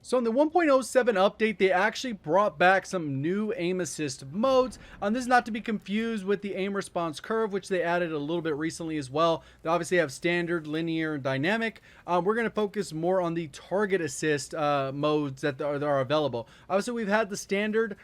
So in the 1.07 update, they actually brought back some new aim assist modes. This is not to be confused with the aim response curve, which they added a little bit recently as well. They obviously have standard, linear, and dynamic. We're going to focus more on the target assist modes that are available. Obviously, we've had the standard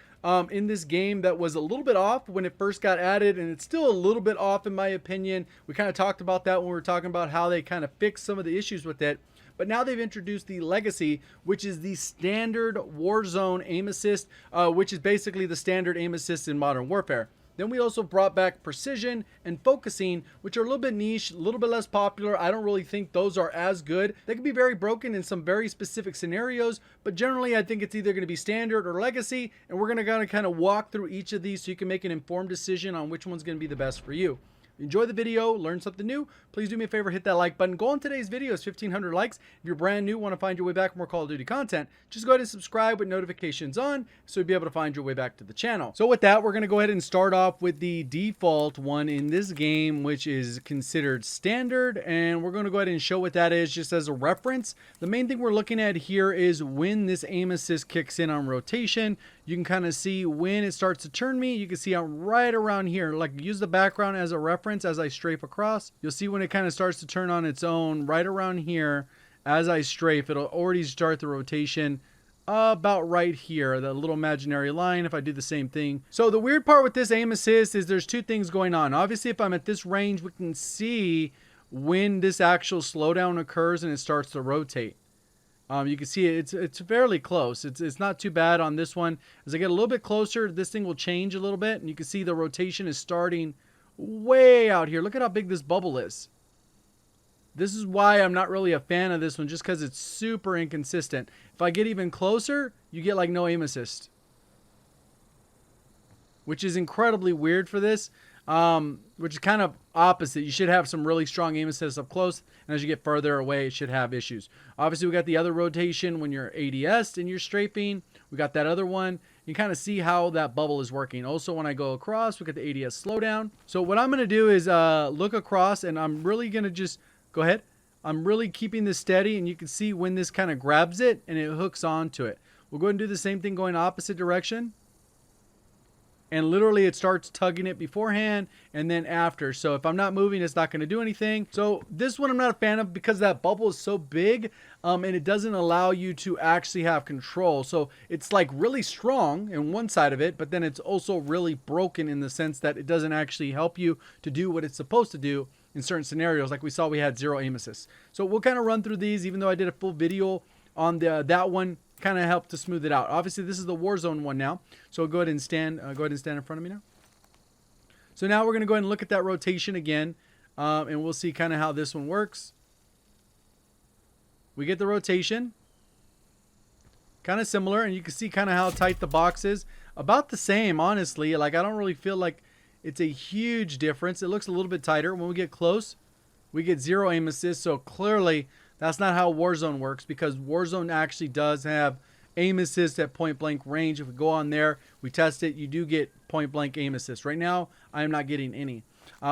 in this game that was a little bit off when it first got added, and it's still a little bit off in my opinion. We kind of talked about that when we were talking about how they kind of fixed some of the issues with it. But now they've introduced the Legacy, which is the standard Warzone aim assist, which is basically the standard aim assist in Modern Warfare. Then we also brought back Precision and Focusing, which are a little bit niche, a little bit less popular. I don't really think those are as good. They can be very broken in some very specific scenarios, but generally I think it's either going to be standard or Legacy, and we're going to kind of walk through each of these so you can make an informed decision on which one's going to be the best for you. Enjoy the video, learn something new. Please do me a favor, hit that like button. Goal on today's video is 1,500 likes. If you're brand new, want to find your way back for more Call of Duty content, just go ahead and subscribe with notifications on so you'll be able to find your way back to the channel. So with that, we're going to go ahead and start off with the default one in this game, which is considered standard. And we're going to go ahead and show what that is just as a reference. The main thing we're looking at here is when this aim assist kicks in on rotation. You can kind of see when it starts to turn me. You can see I'm right around here. Like, use the background as a reference as I strafe across. You'll see when it kind of starts to turn on its own right around here. As I strafe, it'll already start the rotation about right here, the little imaginary line, if I do the same thing. So the weird part with this aim assist is there's two things going on. Obviously, if I'm at this range, we can see when this actual slowdown occurs and it starts to rotate. You can see it's fairly close. It's not too bad on this one. As I get a little bit closer, this thing will change a little bit, and you can see the rotation is starting way out here. Look at how big this bubble is. This is why I'm not really a fan of this one, just because it's super inconsistent. If I get even closer, you get like no aim assist, which is incredibly weird for this. Which is kind of opposite. You should have some really strong aim assist up close, and as you get further away, it should have issues. Obviously, we got the other rotation when you're ADS and you're strafing. We got that other one. You kind of see how that bubble is working. Also, when I go across, we got the ADS slowdown. So what I'm going to do is look across, and I'm really going to just go ahead. I'm really keeping this steady, and you can see when this kind of grabs it and it hooks onto it. We'll go ahead and do the same thing going opposite direction. And literally it starts tugging it beforehand and then after. So if I'm not moving, it's not going to do anything. So this one I'm not a fan of because that bubble is so big and it doesn't allow you to actually have control. So it's like really strong in one side of it, but then it's also really broken in the sense that it doesn't actually help you to do what it's supposed to do in certain scenarios. Like we saw, we had 0 aim assist. So we'll kind of run through these, even though I did a full video on that one. Kind of help to smooth it out. Obviously, this is the Warzone one now. So go ahead and stand in front of me now. So now we're going to go ahead and look at that rotation again, and we'll see kind of how this one works. We get the rotation, kind of similar, and you can see kind of how tight the box is. About the same, honestly. Like, I don't really feel like it's a huge difference. It looks a little bit tighter. When we get close, we get 0 aim assist. So clearly, that's not how Warzone works, because Warzone actually does have aim assist at point blank range. If we go on there, we test it, you do get point blank aim assist. Right now, I am not getting any.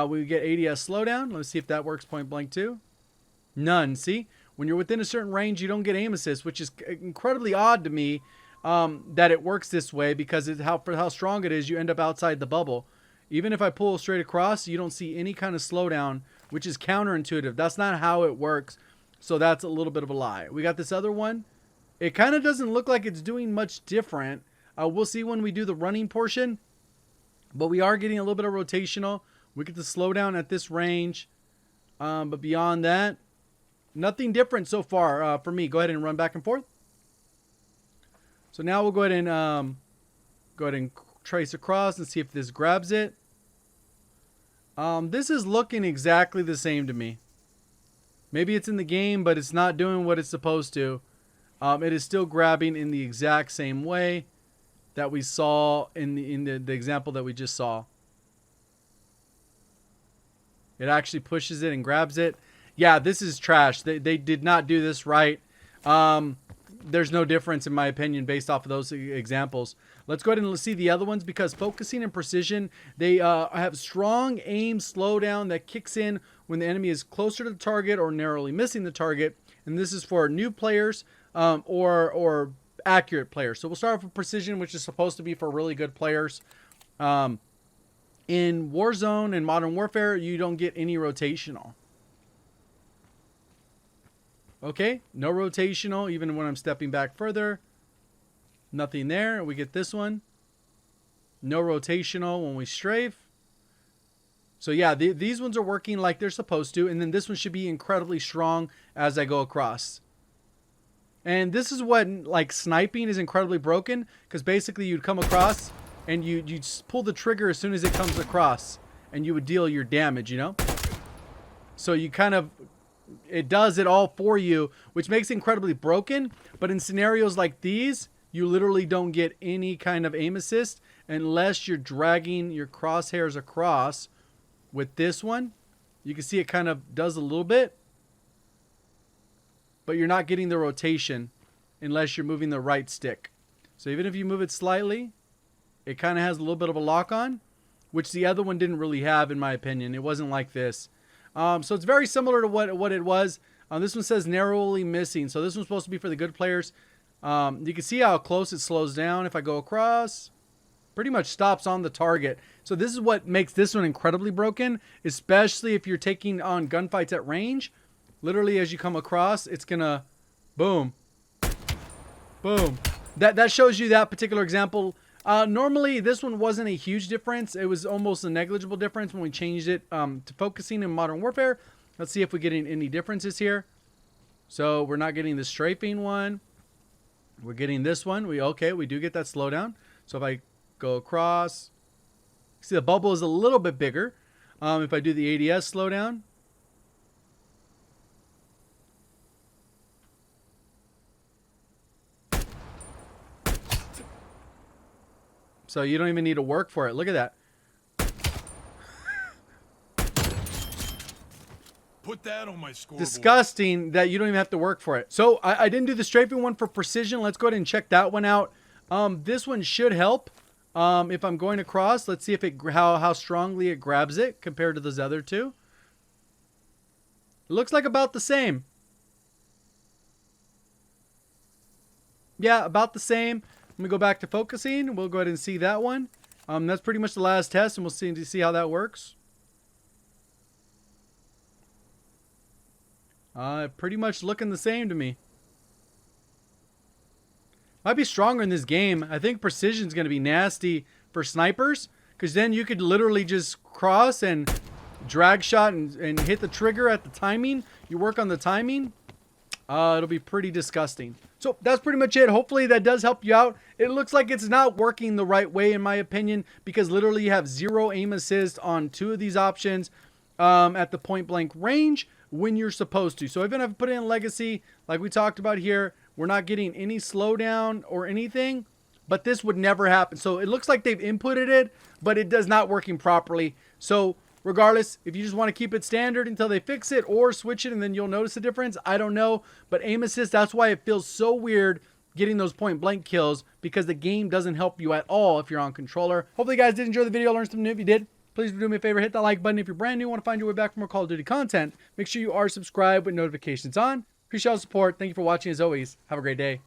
We get ADS slowdown. Let's see if that works point blank too. None. See, when you're within a certain range, you don't get aim assist, which is incredibly odd to me that it works this way, because for how strong it is, you end up outside the bubble. Even if I pull straight across, you don't see any kind of slowdown, which is counterintuitive. That's not how it works. So that's a little bit of a lie. We got this other one. It kind of doesn't look like it's doing much different. We'll see when we do the running portion. But we are getting a little bit of rotational. We get the slowdown at this range. But beyond that, nothing different so far for me. Go ahead and run back and forth. So now we'll go ahead and trace across and see if this grabs it. This is looking exactly the same to me. Maybe it's in the game, but it's not doing what it's supposed to. It is still grabbing in the exact same way that we saw in the example that we just saw. It actually pushes it and grabs it. Yeah, this is trash. They did not do this right. There's no difference, in my opinion, based off of those examples. Let's go ahead and see the other ones, because Focusing and Precision, they have strong aim slowdown that kicks in when the enemy is closer to the target or narrowly missing the target. And this is for new players or accurate players. So we'll start off with precision, which is supposed to be for really good players. In Warzone and Modern Warfare, you don't get any rotational. Okay, no rotational, even when I'm stepping back further. Nothing there. We get this one. No rotational when we strafe. So yeah, these ones are working like they're supposed to. And then this one should be incredibly strong as I go across. And this is what, like, sniping is incredibly broken. Because basically you'd come across and you'd pull the trigger as soon as it comes across. And you would deal your damage, you know? So you kind of... It does it all for you, which makes it incredibly broken. But in scenarios like these, you literally don't get any kind of aim assist unless you're dragging your crosshairs across. With this one, you can see it kind of does a little bit, but you're not getting the rotation unless you're moving the right stick. So even if you move it slightly, it kind of has a little bit of a lock on, which the other one didn't really have, in my opinion. It wasn't like this. So it's very similar to what it was. This one says narrowly missing. So this one's supposed to be for the good players. You can see how close it slows down if I go across. Pretty much stops on the target. So this is what makes this one incredibly broken, especially if you're taking on gunfights at range. Literally, as you come across, it's gonna boom, boom. That shows you that particular example. Normally, this one wasn't a huge difference. It was almost a negligible difference when we changed it to focusing in Modern Warfare. Let's see if we're getting any differences here. So we're not getting the strafing one. We're getting this one. We do get that slowdown. So if I go across, see the bubble is a little bit bigger. If I do the ADS slowdown, so you don't even need to work for it. Look at that. Put that on my scoreboard. Disgusting that you don't even have to work for it. So I didn't do the strafing one for precision. Let's go ahead and check that one out. This one should help. If I'm going across, let's see if how strongly it grabs it compared to those other two. It looks like about the same. Yeah, about the same. Let me go back to focusing. We'll go ahead and see that one. That's pretty much the last test, and we'll see how that works. Pretty much looking the same to me. Might be stronger in this game. I think precision's going to be nasty for snipers, because then you could literally just cross and drag shot and hit the trigger at the timing. You work on the timing. It'll be pretty disgusting. So that's pretty much it. Hopefully that does help you out. It looks like it's not working the right way, in my opinion, because literally you have 0 aim assist on 2 of these options at the point blank range when you're supposed to. So even if I put it in Legacy, like we talked about here, we're not getting any slowdown or anything, but this would never happen. So it looks like they've inputted it, but it does not working properly. So regardless, if you just want to keep it standard until they fix it or switch it and then you'll notice a difference, I don't know. But aim assist, that's why it feels so weird getting those point blank kills, because the game doesn't help you at all if you're on controller. Hopefully you guys did enjoy the video, learn something new. If you did, please do me a favor, hit that like button. If you're brand new, want to find your way back for more Call of Duty content, make sure you are subscribed with notifications on. Appreciate all the support. Thank you for watching as always. Have a great day.